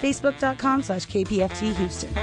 facebook.com/KPFT Houston.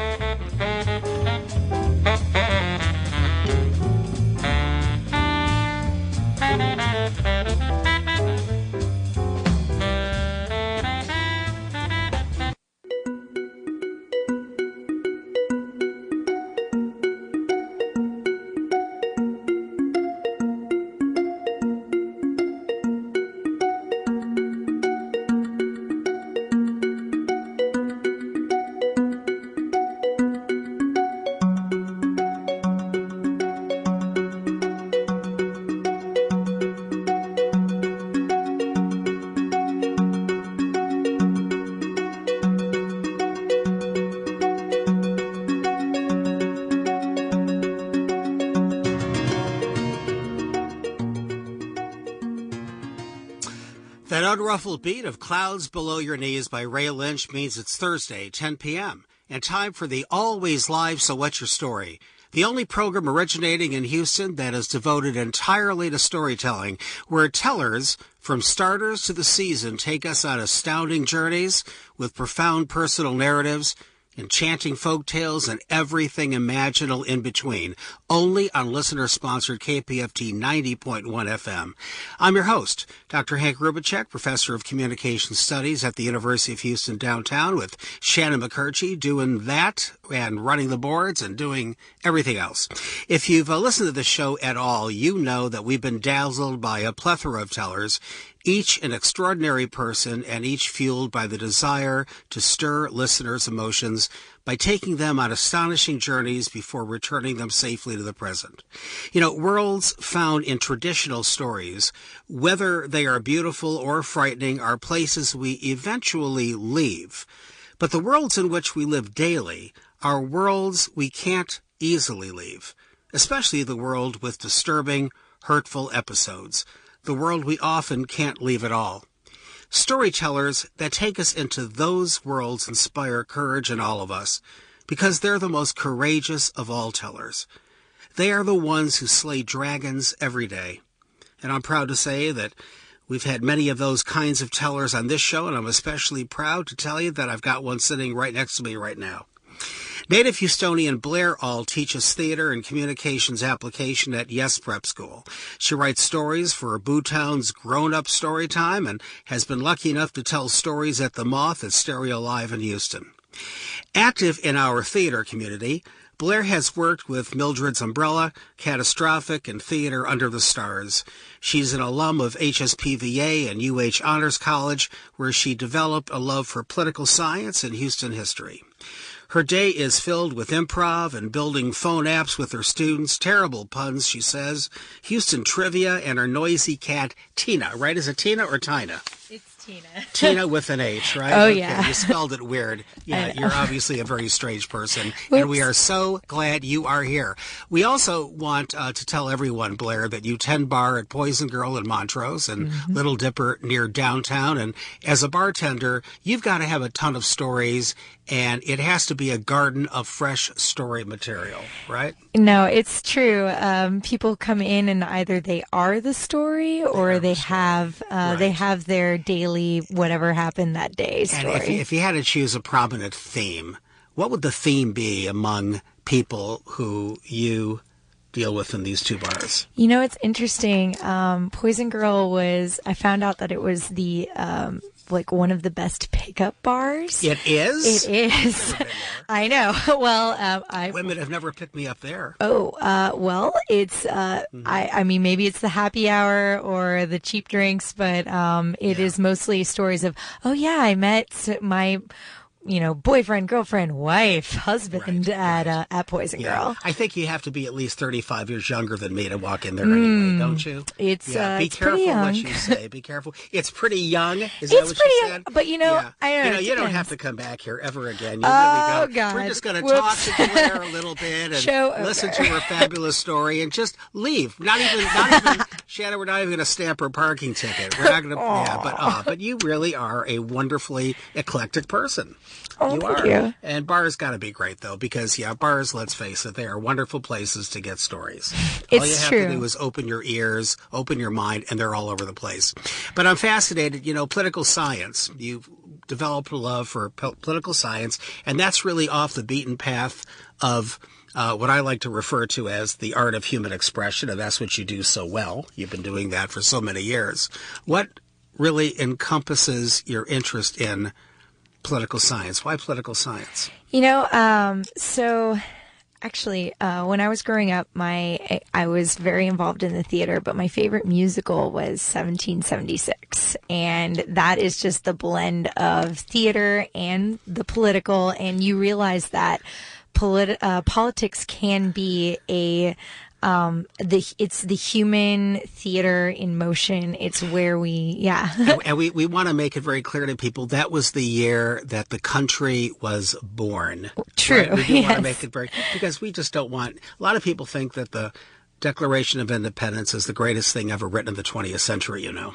That unruffled beat of Clouds Below Your Knees by Ray Lynch means it's Thursday, 10 p.m., and time for the Always Live So What's Your Story, the only program originating in Houston that is devoted entirely to storytelling, where tellers, from starters to the seasoned, take us on astounding journeys with profound personal narratives, enchanting folk tales, and everything imaginable in between, only on listener-sponsored KPFT 90.1 FM. I'm your host, Dr. Hank Rubicek, Professor of Communication Studies at the University of Houston downtown, with Shannon McCurchie doing that and running the boards and doing everything else. If you've listened to the show at all, you know that we've been dazzled by a plethora of tellers, each an extraordinary person and each fueled by the desire to stir listeners' emotions by taking them on astonishing journeys before returning them safely to the present. You know, worlds found in traditional stories, whether they are beautiful or frightening, are places we eventually leave. But the worlds in which we live daily are worlds we can't easily leave, especially the world with disturbing, hurtful episodes, the world we often can't leave at all. Storytellers that take us into those worlds inspire courage in all of us, because they're the most courageous of all tellers. They are the ones who slay dragons every day. And I'm proud to say that we've had many of those kinds of tellers on this show, and I'm especially proud to tell you that I've got one sitting right next to me right now. Native Houstonian Blair Ault teaches theater and communications application at Yes Prep School. She writes stories for Bootown's Grown-Up Storytime and has been lucky enough to tell stories at The Moth at Stereo Live in Houston. Active in our theater community, Blair has worked with Mildred's Umbrella, Catastrophic, and Theater Under the Stars. She's an alum of HSPVA and UH Honors College, where she developed a love for political science and Houston history. Her day is filled with improv and building phone apps with her students, terrible puns, she says, Houston trivia, and her noisy cat, Tina. Right? Is it Tina or Tina? It's Tina. Tina with an H, right? Oh, okay. yeah. You spelled it weird. Yeah, you're obviously a very strange person, Whoops. and we are so glad you are here. We also want to tell everyone, Blair, that you tend bar at Poison Girl in Montrose and Little Dipper near downtown, and as a bartender, you've got to have a ton of stories, and it has to be a garden of fresh story material, right? No, it's true. People come in and either they are the story or they have their daily whatever happened that day story. And if you had to choose a prominent theme, what would the theme be among people who you deal with in these two bars? You know, it's interesting. Poison Girl I found out that it was the one of the best pickup bars. It is? It is. I know. Well, women have never picked me up there. Well, it's, I mean, maybe it's the happy hour or the cheap drinks, but it is mostly stories of, oh yeah, I met my boyfriend, girlfriend, wife, husband at Poison Girl. I think you have to be at least 35 years younger than me to walk in there anyway, don't you? Be careful pretty young. what you say. Be careful. It's pretty young. Is that what pretty you young, said? but I don't know. You don't have to come back here ever again. You Oh, really don't. God. We're just going to Whoops. talk to Blair a little bit and listen to her fabulous story and just leave. Not even Shannon, we're not even going to stamp her parking ticket. We're not going to, but you really are a wonderfully eclectic person. Oh, you are. Thank you. And bars got to be great, though, because, bars, let's face it, they are wonderful places to get stories. It's all you have true. to do is open your ears, open your mind, and they're all over the place. But I'm fascinated, political science. You've developed a love for political science, and that's really off the beaten path of what I like to refer to as the art of human expression, and that's what you do so well. You've been doing that for so many years. What really encompasses your interest in political science? Why political science? So actually, when I was growing up, I was very involved in the theater, but my favorite musical was 1776. And that is just the blend of theater and the political. And you realize that politics can be it's the human theater in motion. It's where and we want to make it very clear to people that was the year that the country was born. True. Right? We do want to make it very, because we just don't want, a lot of people think that the Declaration of Independence is the greatest thing ever written in the 20th century, Yeah.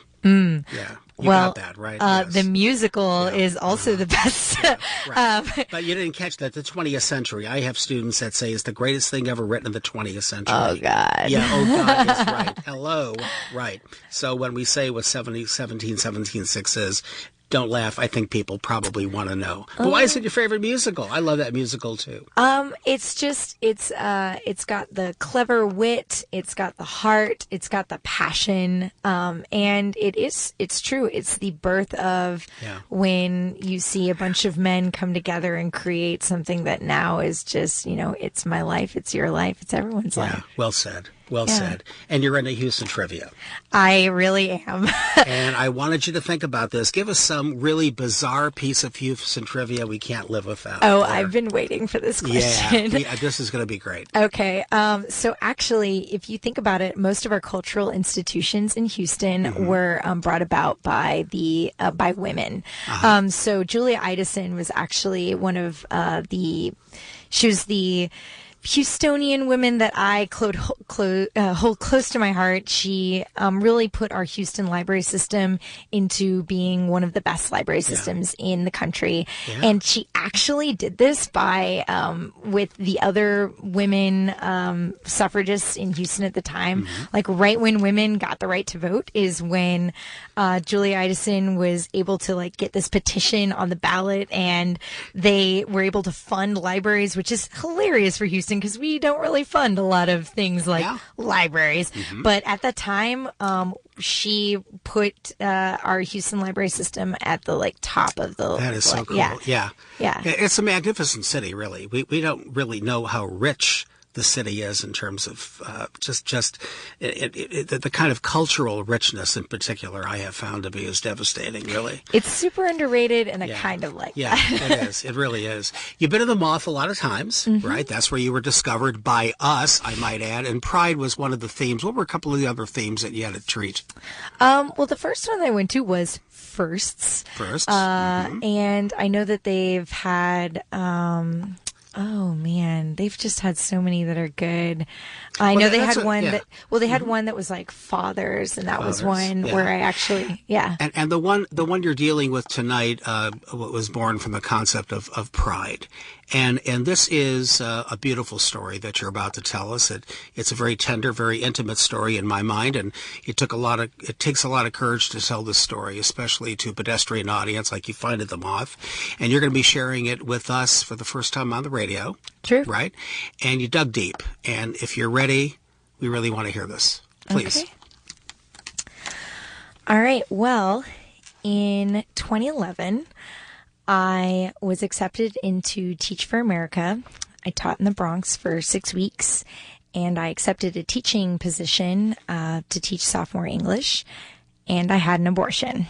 You got that, right? Yes. The musical is also the best. Yeah, right. But you didn't catch that. The 20th century, I have students that say it's the greatest thing ever written in the 20th century. Oh, God. Yeah, oh, God is right. Hello. Right. So when we say what 1776 is, don't laugh. I think people probably want to know. But why is it your favorite musical? I love that musical too. It's got the clever wit, it's got the heart, it's got the passion, and it's true. It's the birth of when you see a bunch of men come together and create something that now is just, it's my life, it's your life, it's everyone's life. Well said. Well said. And you're into Houston trivia. I really am. And I wanted you to think about this. Give us some really bizarre piece of Houston trivia we can't live without. Oh, I've been waiting for this question. Yeah, this is going to be great. Okay. So actually, if you think about it, most of our cultural institutions in Houston were brought about by by women. So Julia Idison was actually one of she was the Houstonian women that I hold close to my heart. She really put our Houston library system into being one of the best library systems in the country. Yeah. And she actually did this by with the other women suffragists in Houston at the time. Like right when women got the right to vote is when Julia Idison was able to get this petition on the ballot, and they were able to fund libraries, which is hilarious for Houston because we don't really fund a lot of things like libraries. But at the time, she put our Houston library system at the top of the. That is so cool. Yeah. It's a magnificent city, really. We don't really know how rich the city is in terms of the kind of cultural richness in particular I have found to be as devastating, really. It's super underrated, and I kind of like that. It is. It really is. You've been in the Moth a lot of times, right? That's where you were discovered by us, I might add, and Pride was one of the themes. What were a couple of the other themes that you had to treat? Well, the first one I went to was Firsts. And I know that they've had... oh man, they've just had so many that are good. I know they had one that. Well, they had one that was like Fathers, and that was one where I actually, And the one you're dealing with tonight, was born from the concept of pride, and this is a beautiful story that you're about to tell us. It's a very tender, very intimate story in my mind, and it takes a lot of courage to tell this story, especially to a pedestrian audience like you find at the Moth, and you're going to be sharing it with us for the first time on the radio. True. Right? And you dug deep. And if you're ready, we really want to hear this. Please. Okay. All right. Well, in 2011, I was accepted into Teach for America. I taught in the Bronx for 6 weeks, and I accepted a teaching position to teach sophomore English, and I had an abortion.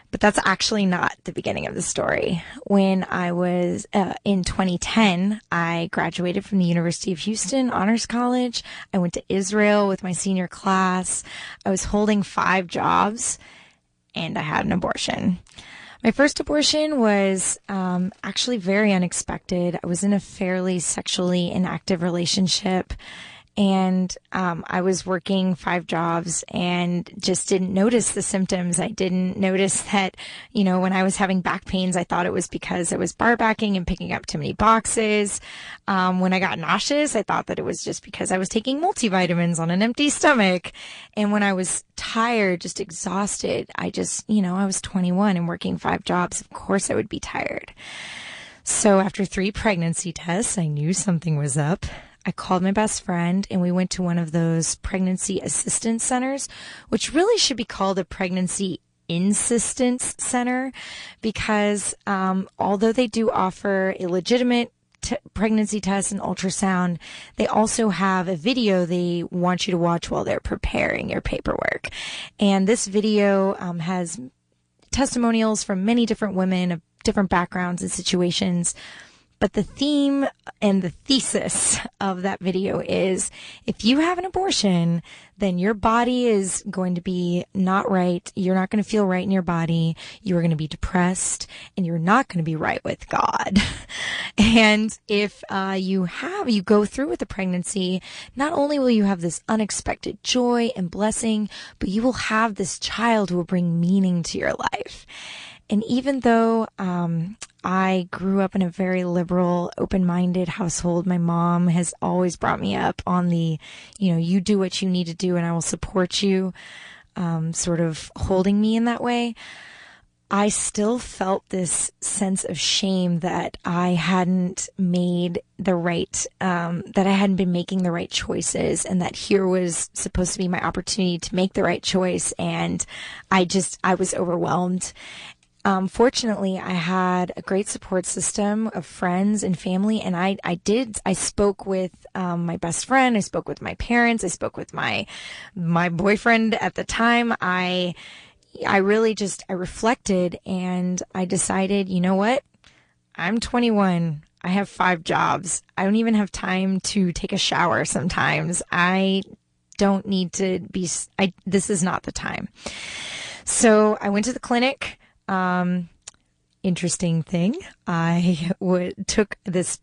But that's actually not the beginning of the story. When I was in 2010, I graduated from the University of Houston Honors College. I went to Israel with my senior class. I was holding 5 jobs, and I had an abortion. My first abortion was actually very unexpected. I was in a fairly sexually inactive relationship, And I was working 5 jobs and just didn't notice the symptoms. I didn't notice that, when I was having back pains, I thought it was because I was bar backing and picking up too many boxes. When I got nauseous, I thought that it was just because I was taking multivitamins on an empty stomach. And when I was tired, just exhausted, I was 21 and working 5 jobs. Of course I would be tired. So after 3 pregnancy tests, I knew something was up. I called my best friend and we went to one of those pregnancy assistance centers, which really should be called a pregnancy insistence center, because although they do offer a legitimate pregnancy test and ultrasound, they also have a video they want you to watch while they're preparing your paperwork. And this video has testimonials from many different women of different backgrounds and situations. But the theme and the thesis of that video is, if you have an abortion, then your body is going to be not right. You're not going to feel right in your body. You're going to be depressed and you're not going to be right with God. And if you go through with the pregnancy, not only will you have this unexpected joy and blessing, but you will have this child who will bring meaning to your life. And even though I grew up in a very liberal, open-minded household, my mom has always brought me up on the, you do what you need to do and I will support you, sort of holding me in that way. I still felt this sense of shame that I hadn't made the right, that I hadn't been making the right choices, and that here was supposed to be my opportunity to make the right choice. And I was overwhelmed. Fortunately, I had a great support system of friends and family, and I spoke with my best friend, I spoke with my parents, I spoke with my boyfriend at the time. I reflected and I decided, you know what? I'm 21. I have 5 jobs. I don't even have time to take a shower sometimes. I don't need to this is not the time. So I went to the clinic. Interesting thing. Took this,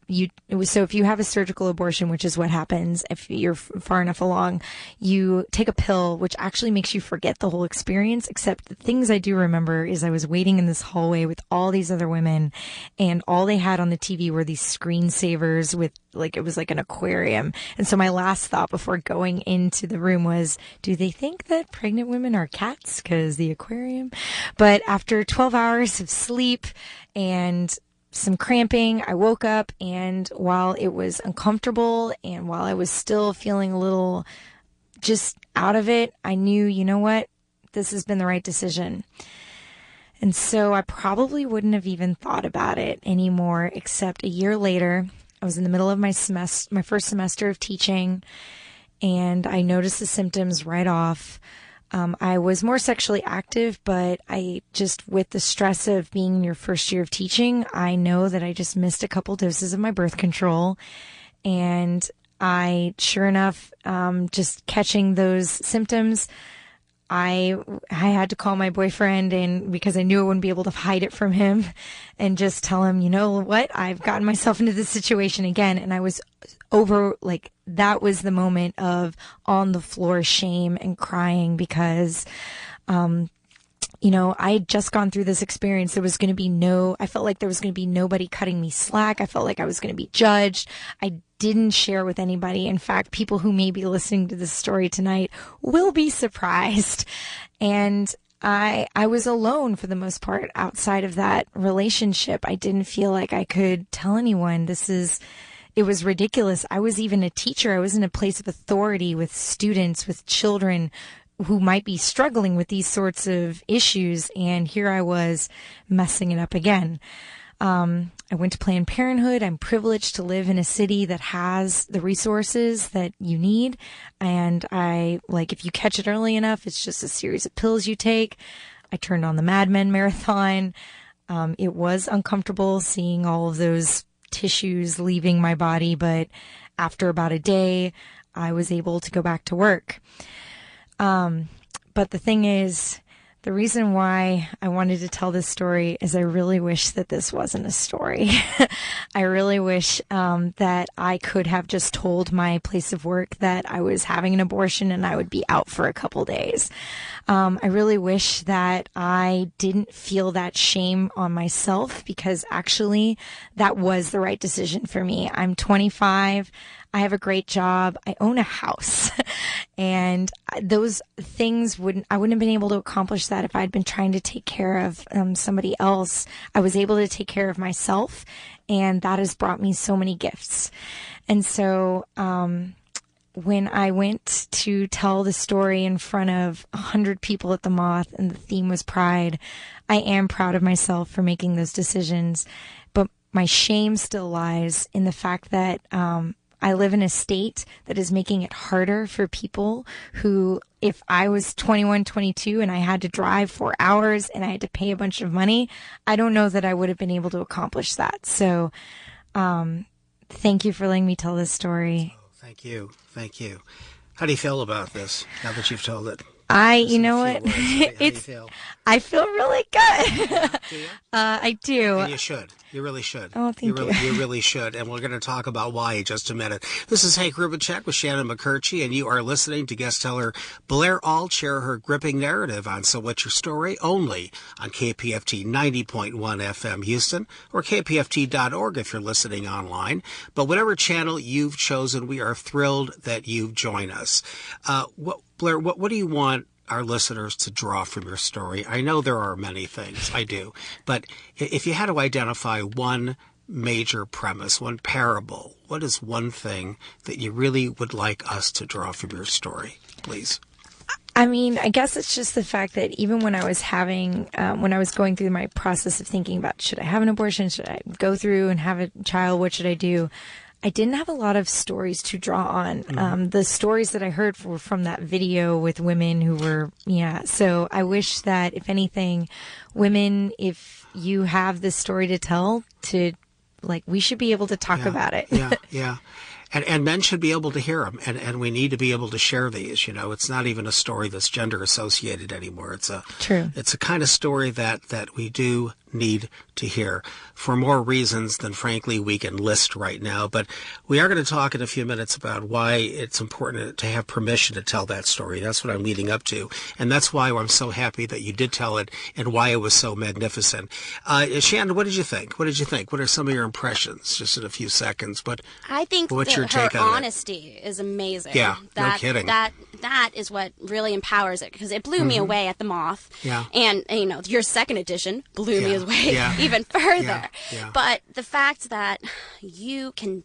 so if you have a surgical abortion, which is what happens if you're far enough along, you take a pill, which actually makes you forget the whole experience, except the things I do remember is I was waiting in this hallway with all these other women, and all they had on the TV were these screensavers with, it was like an aquarium. And so my last thought before going into the room was, do they think that pregnant women are cats? 'Cause the aquarium. But after 12 hours of sleep and some cramping, I woke up, and while it was uncomfortable and while I was still feeling a little just out of it, I knew, you know what? This has been the right decision. And so I probably wouldn't have even thought about it anymore, except a year later, I was in the middle of my first semester of teaching, and I noticed the symptoms right off. I was more sexually active, but with the stress of being in your first year of teaching, I know that I just missed a couple doses of my birth control. And sure enough, just catching those symptoms, I had to call my boyfriend, and because I knew I wouldn't be able to hide it from him, and just tell him, you know what, I've gotten myself into this situation again. And I was that was the moment of on the floor shame and crying, because, I had just gone through this experience. I felt like there was going to be nobody cutting me slack. I felt like I was going to be judged. I didn't share with anybody. In fact, people who may be listening to this story tonight will be surprised. And I was alone for the most part outside of that relationship. I didn't feel like I could tell anyone. It was ridiculous. I was even a teacher. I was in a place of authority with students, with children who might be struggling with these sorts of issues. And here I was messing it up again. I went to Planned Parenthood. I'm privileged to live in a city that has the resources that you need. And if you catch it early enough, it's just a series of pills you take. I turned on the Mad Men marathon. It was uncomfortable seeing all of those tissues leaving my body, but after about a day, I was able to go back to work. But the thing is, The reason why I wanted to tell this story is I really wish that this wasn't a story. I really wish that I could have just told my place of work that I was having an abortion and I would be out for a couple days. I really wish that I didn't feel that shame on myself, because actually that was the right decision for me. I'm 25. I have a great job. I own a house. And those things I wouldn't have been able to accomplish that if I'd been trying to take care of somebody else. I was able to take care of myself, and that has brought me so many gifts. And so, when I went to tell the story in front of 100 people at the Moth and the theme was pride, I am proud of myself for making those decisions. But my shame still lies in the fact that, I live in a state that is making it harder for people who, if I was 21, 22 and I had to drive 4 hours and I had to pay a bunch of money, I don't know that I would have been able to accomplish that. So, thank you for letting me tell this story. Oh, thank you. Thank you. How do you feel about this now that you've told it? You know what? How do you feel? I feel really good. Do you? I do. And you should. You really should. Oh, thank you. You really should. And we're going to talk about why in just a minute. This is Hank Rubincheck with Shannon McCurchie, and you are listening to guest teller Blair Ault share her gripping narrative on So What's Your Story, only on KPFT 90.1 FM Houston, or kpft.org if you're listening online. But whatever channel you've chosen, we are thrilled that you've joined us. Blair, what do you want our listeners to draw from your story? I know there are many things, I do, but if you had to identify one major premise, one parable, what is one thing that you really would like us to draw from your story, please? I mean, I guess it's just the fact that even when I was when I was going through my process of thinking about, should I have an abortion? Should I go through and have a child? What should I do? I didn't have a lot of stories to draw on. Mm-hmm. The stories that I heard were from that video with women who were, So I wish that, if anything, women, if you have this story to tell, we should be able to talk about it. Yeah. And men should be able to hear them, and we need to be able to share these. It's not even a story that's gender associated anymore. It's a kind of story that we do need to hear for more reasons than, frankly, we can list right now. But we are going to talk in a few minutes about why it's important to have permission to tell that story. That's what I'm leading up to. And that's why I'm so happy that you did tell it and why it was so magnificent. Shannon, what did you think? What are some of your impressions? Just in a few seconds. But I think what's your take her on honesty is amazing. Yeah, no kidding. That is what really empowers it, because it blew me away at the Moth. Yeah. And your second edition blew me away even further. Yeah. But the fact that you can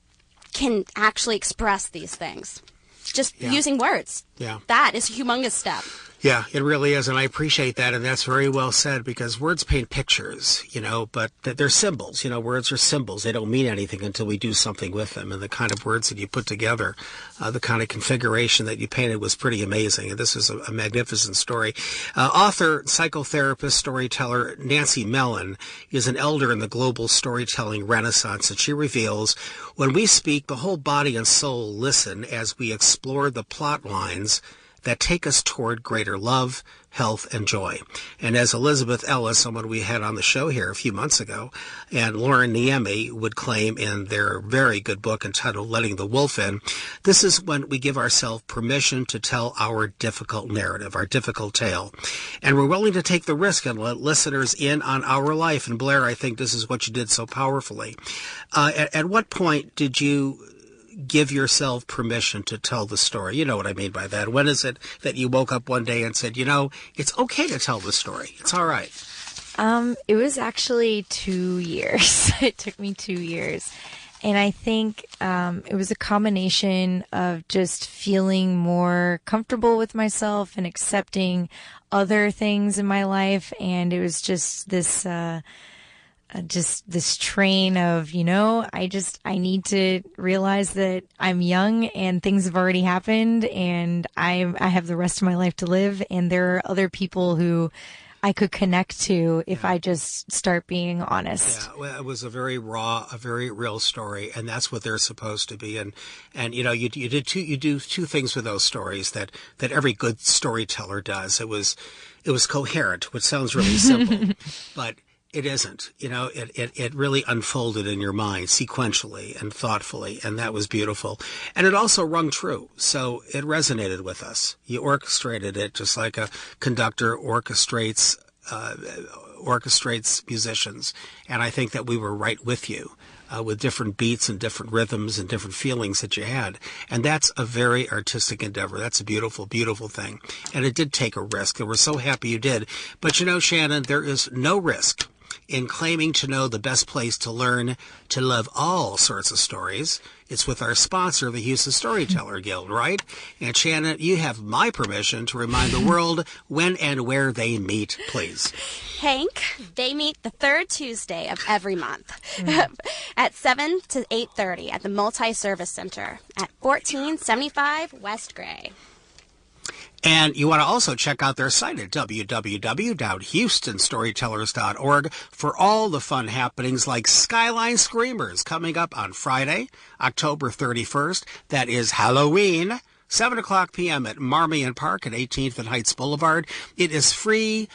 actually express these things just using words, that is a humongous step. Yeah, it really is, and I appreciate that, and that's very well said, because words paint pictures, but they're symbols. Words are symbols. They don't mean anything until we do something with them, and the kind of words that you put together, the kind of configuration that you painted was pretty amazing, and this is a magnificent story. Author, psychotherapist, storyteller Nancy Mellon is an elder in the global storytelling renaissance, and she reveals, when we speak, the whole body and soul listen as we explore the plot lines that take us toward greater love, health, and joy. And as Elizabeth Ellis, someone we had on the show here a few months ago, and Lauren Niemi would claim in their very good book entitled Letting the Wolf In, this is when we give ourselves permission to tell our difficult narrative, our difficult tale. And we're willing to take the risk and let listeners in on our life. And Blair, I think this is what you did so powerfully. At what point did you give yourself permission to tell the story? You know what I mean by that. When is it that you woke up one day and said, it's okay to tell the story? It's all right. It was actually 2 years. It took me 2 years. And I think it was a combination of just feeling more comfortable with myself and accepting other things in my life. And it was just this train of, I need to realize that I'm young and things have already happened and I have the rest of my life to live. And there are other people who I could connect to if I just start being honest. Yeah, well, it was a very raw, a very real story, and that's what they're supposed to be. And you do two things with those stories that every good storyteller does. It was coherent, which sounds really simple, but it isn't. It really unfolded in your mind sequentially and thoughtfully, and that was beautiful. And it also rung true, so it resonated with us. You orchestrated it just like a conductor orchestrates musicians, and I think that we were right with you. With different beats and different rhythms and different feelings that you had. And that's a very artistic endeavor. That's a beautiful, beautiful thing. And it did take a risk, and we're so happy you did. But Shannon, there is no risk in claiming to know the best place to learn to love all sorts of stories. It's with our sponsor, the Houston Storyteller Guild, right? And Shannon, you have my permission to remind the world when and where they meet, please. Hank, they meet the third Tuesday of every month at 7 to 8:30 at the Multi-Service Center at 1475 West Gray. And you want to also check out their site at www.houstonstorytellers.org for all the fun happenings like Skyline Screamers coming up on Friday, October 31st. That is Halloween. 7 o'clock p.m. at Marmion Park at 18th and Heights Boulevard. It is free.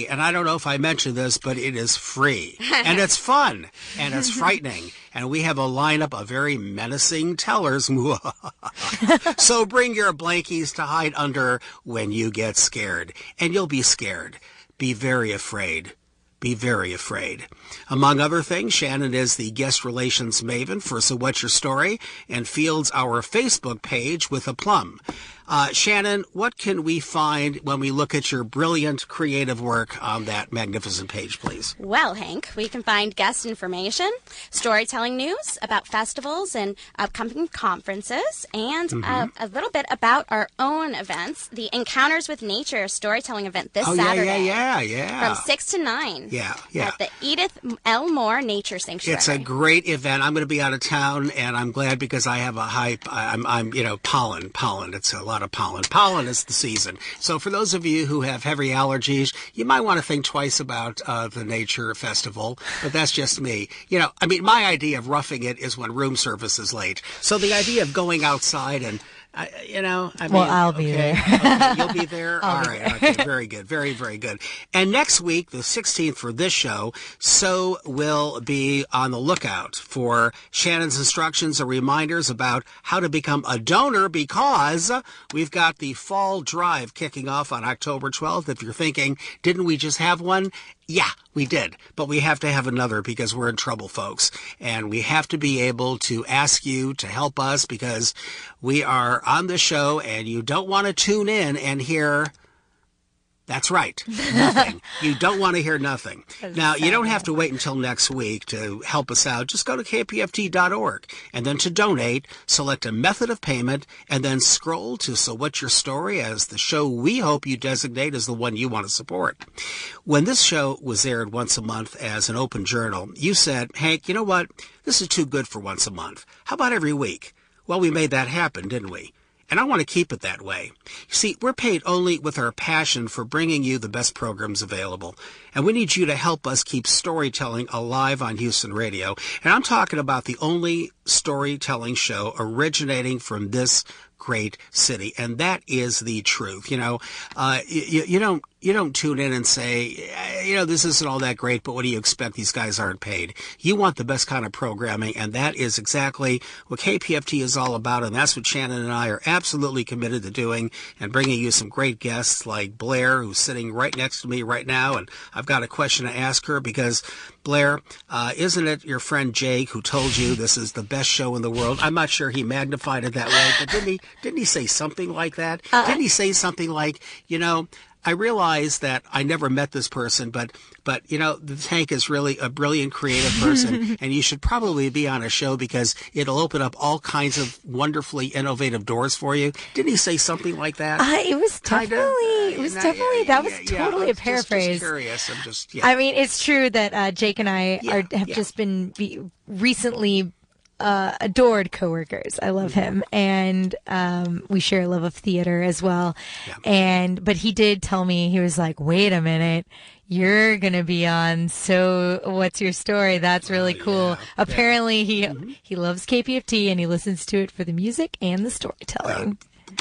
And I don't know if I mentioned this, but it is free. And it's fun. And it's frightening. And we have a lineup of very menacing tellers. So bring your blankies to hide under when you get scared. And you'll be scared. Be very afraid. Be very afraid. Among other things, Shannon is the guest relations maven for So What's Your Story and fields our Facebook page with aplomb. Shannon, what can we find when we look at your brilliant creative work on that magnificent page, please? Well, Hank, we can find guest information, storytelling news about festivals and upcoming conferences, and a little bit about our own events, the Encounters with Nature storytelling event this Saturday. Yeah. From 6 to 9. Yeah. At the Edith L. Moore Nature Sanctuary. It's a great event. I'm going to be out of town, and I'm glad because I have a hype. I'm pollen. It's a lot of pollen. Pollen is the season. So for those of you who have heavy allergies, you might want to think twice about the Nature Festival, but that's just me. My idea of roughing it is when room service is late. So the idea of going outside and I'll be there. Okay, you'll be there? All right. Okay, very good. Very, very good. And next week, the 16th for this show, so we'll be on the lookout for Shannon's instructions or reminders about how to become a donor because we've got the fall drive kicking off on October 12th. If you're thinking, didn't we just have one? Yeah, we did, but we have to have another because we're in trouble, folks. And we have to be able to ask you to help us because we are on the show and you don't want to tune in and hear... That's right. Nothing. You don't want to hear nothing. Now, you don't have to wait until next week to help us out. Just go to kpft.org and then to donate, select a method of payment, and then scroll to So What's Your Story as the show we hope you designate as the one you want to support. When this show was aired once a month as an open journal, you said, Hank, you know what? This is too good for once a month. How about every week? Well, we made that happen, didn't we? And I want to keep it that way. You see, we're paid only with our passion for bringing you the best programs available. And we need you to help us keep storytelling alive on Houston radio. And I'm talking about the only storytelling show originating from this great city. And that is the truth. You don't tune in and say, this isn't all that great, but what do you expect? These guys aren't paid. You want the best kind of programming, and that is exactly what KPFT is all about, and that's what Shannon and I are absolutely committed to doing, and bringing you some great guests like Blair, who's sitting right next to me right now, and I've got a question to ask her because, Blair, isn't it your friend Jake who told you this is the best show in the world? I'm not sure he magnified it that way, but didn't he say something like that? Didn't he say something like, I realize that I never met this person, but Hank is really a brilliant creative person, and you should probably be on a show because it'll open up all kinds of wonderfully innovative doors for you. Didn't he say something like that? It was definitely that was totally a paraphrase. Just curious. I'm just. I mean, it's true that Jake and I have just been recently adored coworkers. I love him, and we share a love of theater as well. Yeah. But he did tell me, he was like, "Wait a minute, you're gonna be on. So what's your story? That's really cool." Yeah. Apparently, he loves KPFT and he listens to it for the music and the storytelling.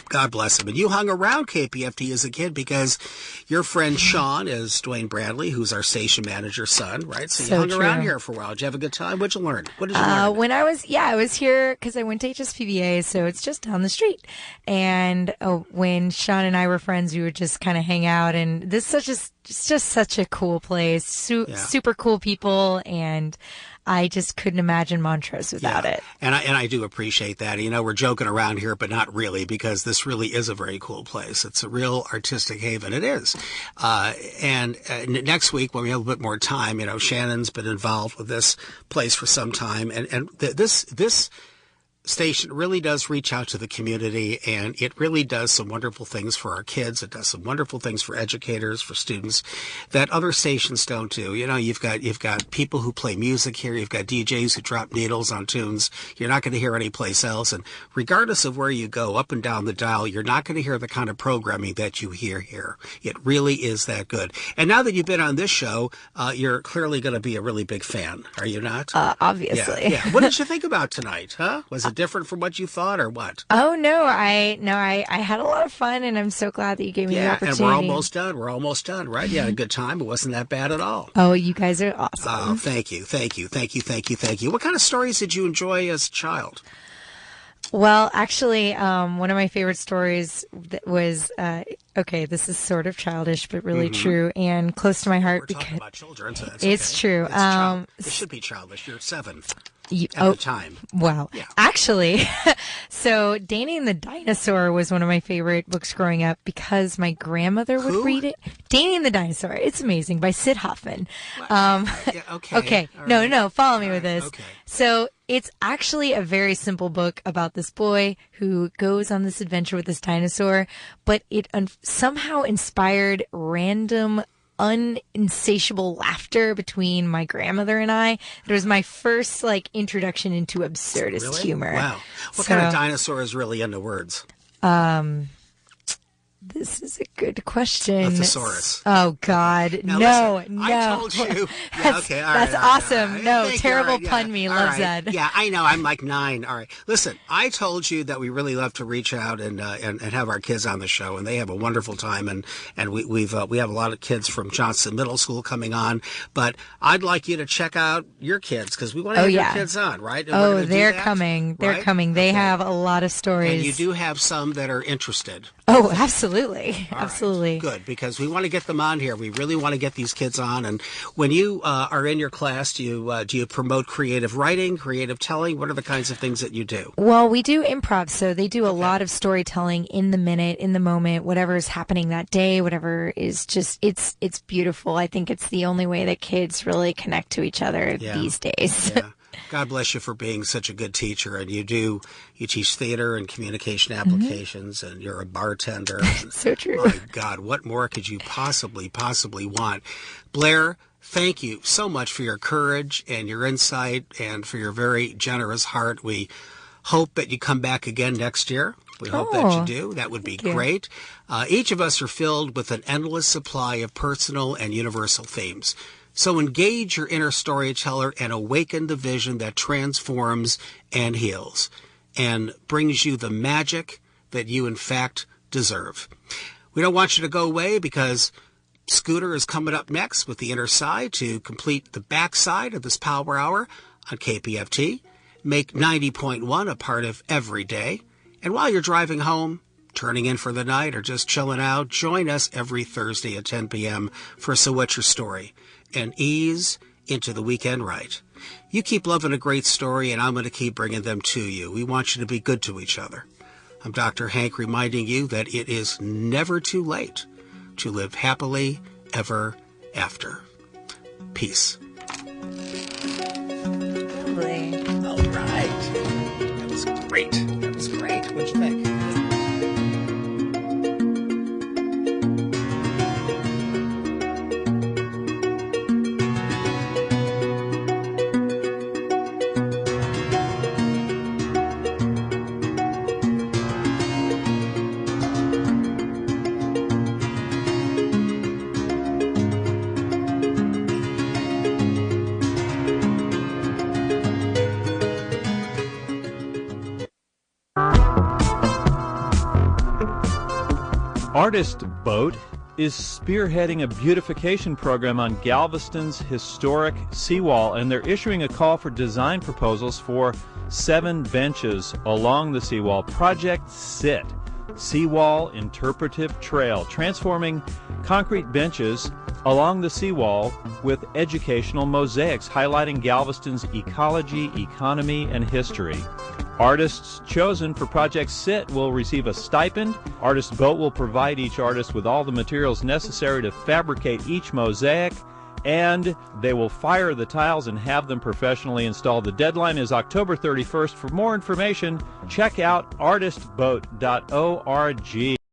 God bless him. And you hung around KPFT as a kid because your friend Sean is Dwayne Bradley, who's our station manager's son, right? So you hung around here for a while. Did you have a good time? What'd you learn? What did you learn? When I was here because I went to HSPBA, so it's just down the street. And when Sean and I were friends, we would just kind of hang out. And this is just such a cool place. Super cool people, and I just couldn't imagine Montrose without it. And I do appreciate that. You know, we're joking around here, but not really, because this really is a very cool place. It's a real artistic haven. It is. And next week, when we have a bit more time, you know, Shannon's been involved with this place for some time. And this station really does reach out to the community, and it really does some wonderful things for our kids. It does some wonderful things for educators, for students that other stations don't do. You know, you've got people who play music here. You've got DJs who drop needles on tunes you're not going to hear anyplace else. And regardless of where you go, up and down the dial, you're not going to hear the kind of programming that you hear here. It really is that good. And now that you've been on this show, you're clearly going to be a really big fan, are you not? Obviously. Yeah. What did you think about tonight, huh? Was it different from what you thought, or what? Oh no, I had a lot of fun, and I'm so glad that you gave me the opportunity. And we're almost done, right? You had a good time. It wasn't that bad at all. Oh, you guys are awesome. Oh, thank you. What kind of stories did you enjoy as a child? Well, actually, one of my favorite stories was, okay, this is sort of childish, but really true and close to my heart. We're talking about children, so that's it's true. It should be childish. You're 7 at the time. Wow. Yeah. Actually, so Danny and the Dinosaur was one of my favorite books growing up because my grandmother would read it. Danny and the Dinosaur. It's amazing, by Sid Hoffman. Okay. Okay. All No, right. no, follow me with this. Okay. So it's actually a very simple book about this boy who goes on this adventure with this dinosaur, but it somehow inspired random uninsatiable laughter between my grandmother and I. It was my first introduction into absurdist humor. Wow. What kind of dinosaur is really into words? This is a good question. A thesaurus. Oh, God. Now, no, listen, no. I told you. Yeah, okay, all right. That's awesome. All right. No, Thank you. terrible All right, pun me. All Love right. that. Yeah, I know. I'm like 9. All right. Listen, I told you that we really love to reach out and have our kids on the show, and they have a wonderful time. And we have a lot of kids from Johnson Middle School coming on. But I'd like you to check out your kids, because we want to have your kids on, right? And they're coming. They're coming. They have a lot of stories. And you do have some that are interested. Oh, absolutely. All Absolutely. Right. Good, because we want to get them on here. We really want to get these kids on. And when you are in your class, do you promote creative writing, creative telling? What are the kinds of things that you do? Well, we do improv, so they do a lot of storytelling in the minute, in the moment, whatever is happening that day, whatever is just, it's beautiful. I think it's the only way that kids really connect to each other these days. Yeah. God bless you for being such a good teacher. And you teach theater and communication applications, and you're a bartender. So true. My God, what more could you possibly want? Blair, thank you so much for your courage and your insight and for your very generous heart. We hope that you come back again next year. We hope that you do. That would be great. Each of us are filled with an endless supply of personal and universal themes. So engage your inner storyteller and awaken the vision that transforms and heals and brings you the magic that you, in fact, deserve. We don't want you to go away, because Scooter is coming up next with the inner side to complete the backside of this Power Hour on KPFT. Make 90.1 a part of every day. And while you're driving home, turning in for the night, or just chilling out, join us every Thursday at 10 p.m. for So What's Your Story? And ease into the weekend right. You keep loving a great story, and I'm going to keep bringing them to you. We want you to be good to each other. I'm Dr. Hank, reminding you that it is never too late to live happily ever after. Peace. Lovely. All right. That was great. What'd you think? Artist Boat is spearheading a beautification program on Galveston's historic seawall, and they're issuing a call for design proposals for 7 benches along the seawall. Project SIT, Seawall Interpretive Trail, transforming concrete benches along the seawall with educational mosaics highlighting Galveston's ecology, economy, and history. Artists chosen for Project SIT will receive a stipend. Artist Boat will provide each artist with all the materials necessary to fabricate each mosaic, and they will fire the tiles and have them professionally installed. The deadline is October 31st. For more information, check out artistboat.org.